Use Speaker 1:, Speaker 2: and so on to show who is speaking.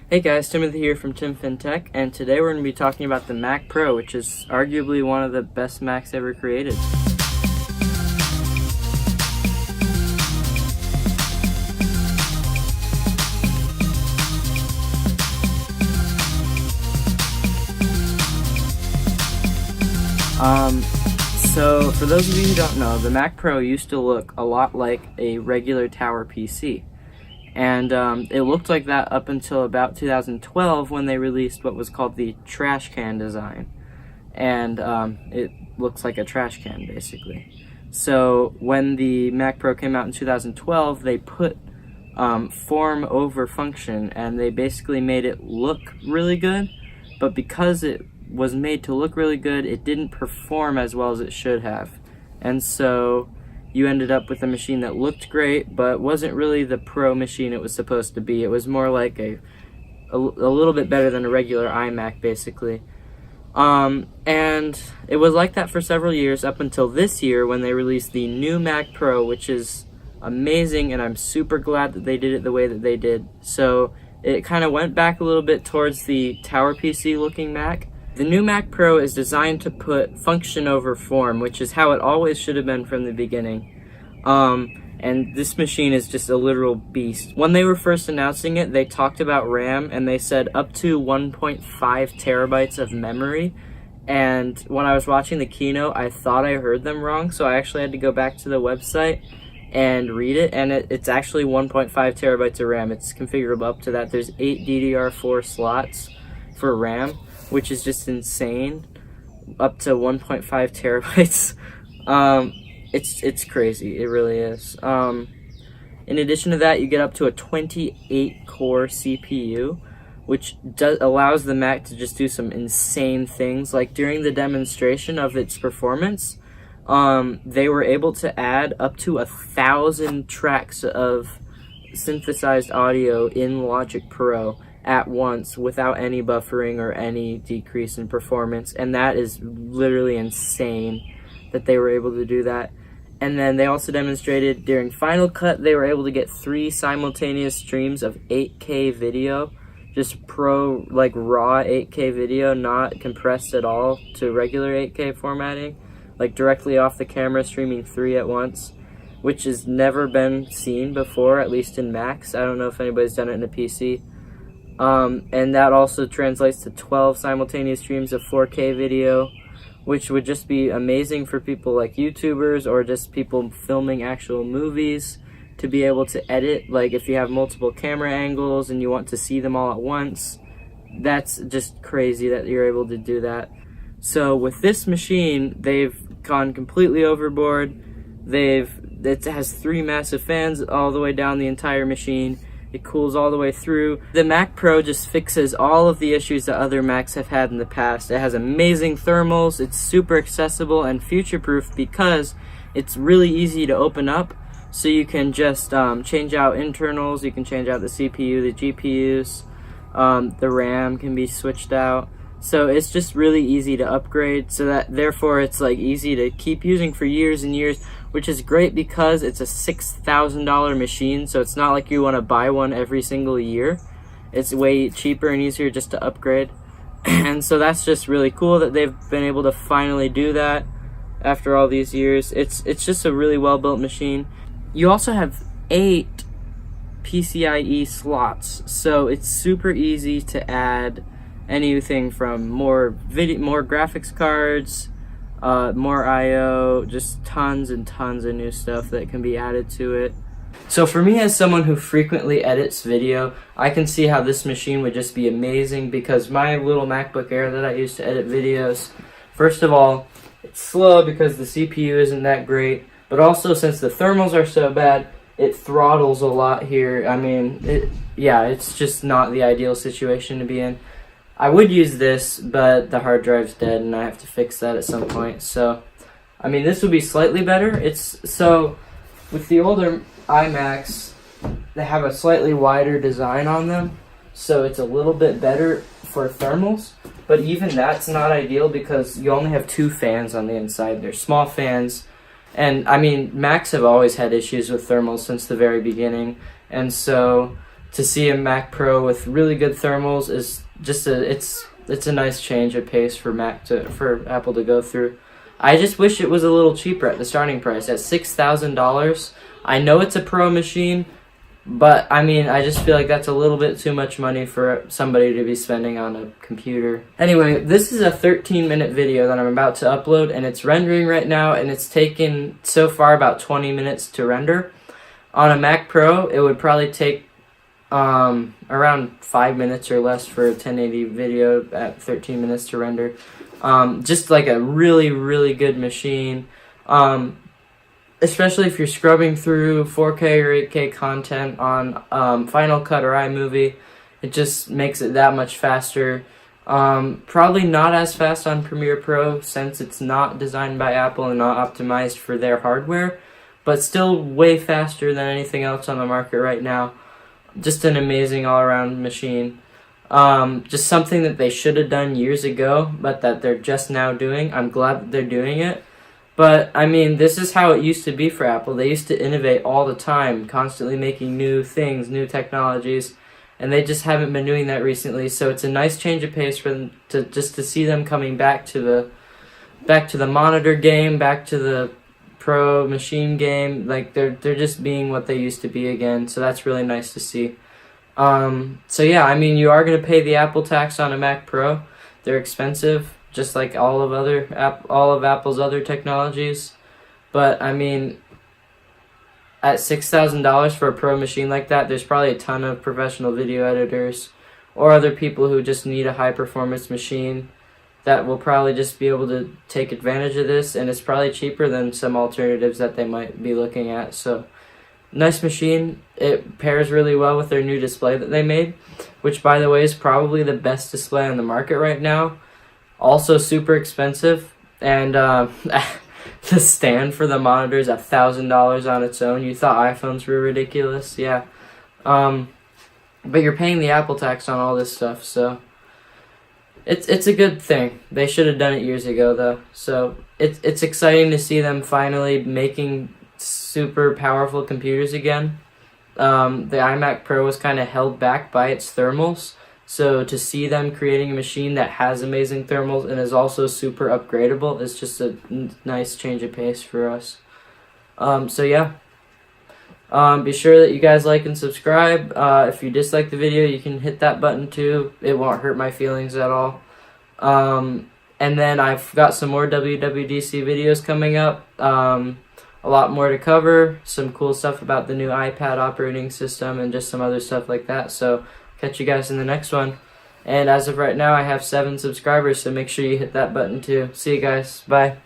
Speaker 1: Hey guys, Timothy here from TimFinTech, and today we're going to be talking about the Mac Pro, which is arguably one of the best Macs ever created. So for those of you who don't know, the Mac Pro used to look a lot like a regular tower PC. And it looked like that up until about 2012 when they released what was called the trash can design. And it looks like a trash can, basically. So when the Mac Pro came out in 2012, they put form over function, and they basically made it look really good. But because it was made to look really good, it didn't perform as well as it should have. And so you ended up with a machine that looked great, but wasn't really the pro machine it was supposed to be. It was more like a little bit better than a regular iMac, basically. And it was like that for several years, up until this year when they released the new Mac Pro, which is amazing, and I'm super glad that they did it the way that they did. So it kind of went back a little bit towards the tower PC looking Mac. The new Mac Pro is designed to put function over form, which is how it always should have been from the beginning. And this machine is just a literal beast. When they were first announcing it, they talked about RAM, and they said up to 1.5 terabytes of memory. And when I was watching the keynote, I thought I heard them wrong, so I actually had to go back to the website and read it, and it's actually 1.5 terabytes of RAM. It's configurable up to that. There's 8 DDR4 slots for RAM, which is just insane. Up to 1.5 terabytes. It's crazy. It really is. In addition to that, you get up to a 28-core CPU, which allows the Mac to just do some insane things. Like during the demonstration of its performance, they were able to add up to 1,000 tracks of synthesized audio in Logic Pro at once without any buffering or any decrease in performance, and that is literally insane that they were able to do that. And then they also demonstrated during Final Cut they were able to get 3 simultaneous streams of 8K video, just raw 8K video, not compressed at all to regular 8K formatting, like directly off the camera, streaming 3 at once, which has never been seen before, at least in Macs. I don't know if anybody's done it in a PC. And that also translates to 12 simultaneous streams of 4K video, which would just be amazing for people like YouTubers or just people filming actual movies to be able to edit. Like if you have multiple camera angles and you want to see them all at once, that's just crazy that you're able to do that. So with this machine, they've gone completely overboard. It has 3 massive fans all the way down the entire machine. It cools all the way through. The Mac Pro just fixes all of the issues that other Macs have had in the past. It has amazing thermals, it's super accessible and future-proof because it's really easy to open up. So you can just change out internals, you can change out the CPU, the GPUs, the RAM can be switched out. So it's just really easy to upgrade, so that therefore it's like easy to keep using for years and years, which is great because it's a $6,000 machine, so it's not like you want to buy one every single year. It's way cheaper and easier just to upgrade. And so that's just really cool that they've been able to finally do that after all these years. It's just a really well built machine. You also have 8 PCIe slots, so it's super easy to add anything from more graphics cards, more I/O, just tons and tons of new stuff that can be added to it. So for me, as someone who frequently edits video, I can see how this machine would just be amazing, because my little MacBook Air that I use to edit videos, first of all, it's slow because the CPU isn't that great, but also since the thermals are so bad, it throttles a lot here. I mean, it's just not the ideal situation to be in. I would use this, but the hard drive's dead and I have to fix that at some point. So, I mean, this would be slightly better. With the older iMacs, they have a slightly wider design on them, so it's a little bit better for thermals, but even that's not ideal because you only have 2 fans on the inside. They're small fans, and I mean, Macs have always had issues with thermals since the very beginning, and so to see a Mac Pro with really good thermals is just it's a nice change of pace for Apple to go through. I just wish it was a little cheaper at the starting price at $6,000. I know it's a Pro machine, but I mean, I just feel like that's a little bit too much money for somebody to be spending on a computer. Anyway, this is a 13-minute video that I'm about to upload, and it's rendering right now, and it's taken so far about 20 minutes to render. On a Mac Pro, it would probably take around 5 minutes or less for a 1080 video at 13 minutes to render. Just like a really, really good machine. Especially if you're scrubbing through 4K or 8K content on Final Cut or iMovie, it just makes it that much faster. Probably not as fast on Premiere Pro since it's not designed by Apple and not optimized for their hardware, but still way faster than anything else on the market right now. Just an amazing all-around machine. Just something that they should have done years ago, but that they're just now doing. I'm glad that they're doing it. But, I mean, this is how it used to be for Apple. They used to innovate all the time, constantly making new things, new technologies, and they just haven't been doing that recently. So it's a nice change of pace for them to see them coming back to the monitor game, back to the Pro machine game. Like they're just being what they used to be again. So that's really nice to see. So yeah, I mean, you are going to pay the Apple tax on a Mac Pro. They're expensive, just like all of Apple's other technologies. But I mean, at $6,000 for a Pro machine like that, there's probably a ton of professional video editors or other people who just need a high performance machine that will probably just be able to take advantage of this, and it's probably cheaper than some alternatives that they might be looking at. So nice machine. It pairs really well with their new display that they made, which by the way is probably the best display on the market right now. Also super expensive, and the stand for the monitor is $1,000 on its own. You thought iPhones were ridiculous, yeah. But you're paying the Apple tax on all this stuff, so it's a good thing. They should have done it years ago though. So it's exciting to see them finally making super powerful computers again. The iMac Pro was kind of held back by its thermals. So to see them creating a machine that has amazing thermals and is also super upgradable is just a nice change of pace for us. So yeah. Be sure that you guys like and subscribe. If you dislike the video, you can hit that button too. It won't hurt my feelings at all. And then I've got some more WWDC videos coming up. A lot more to cover. Some cool stuff about the new iPad operating system and just some other stuff like that. So catch you guys in the next one. And as of right now, I have 7 subscribers, so make sure you hit that button too. See you guys. Bye.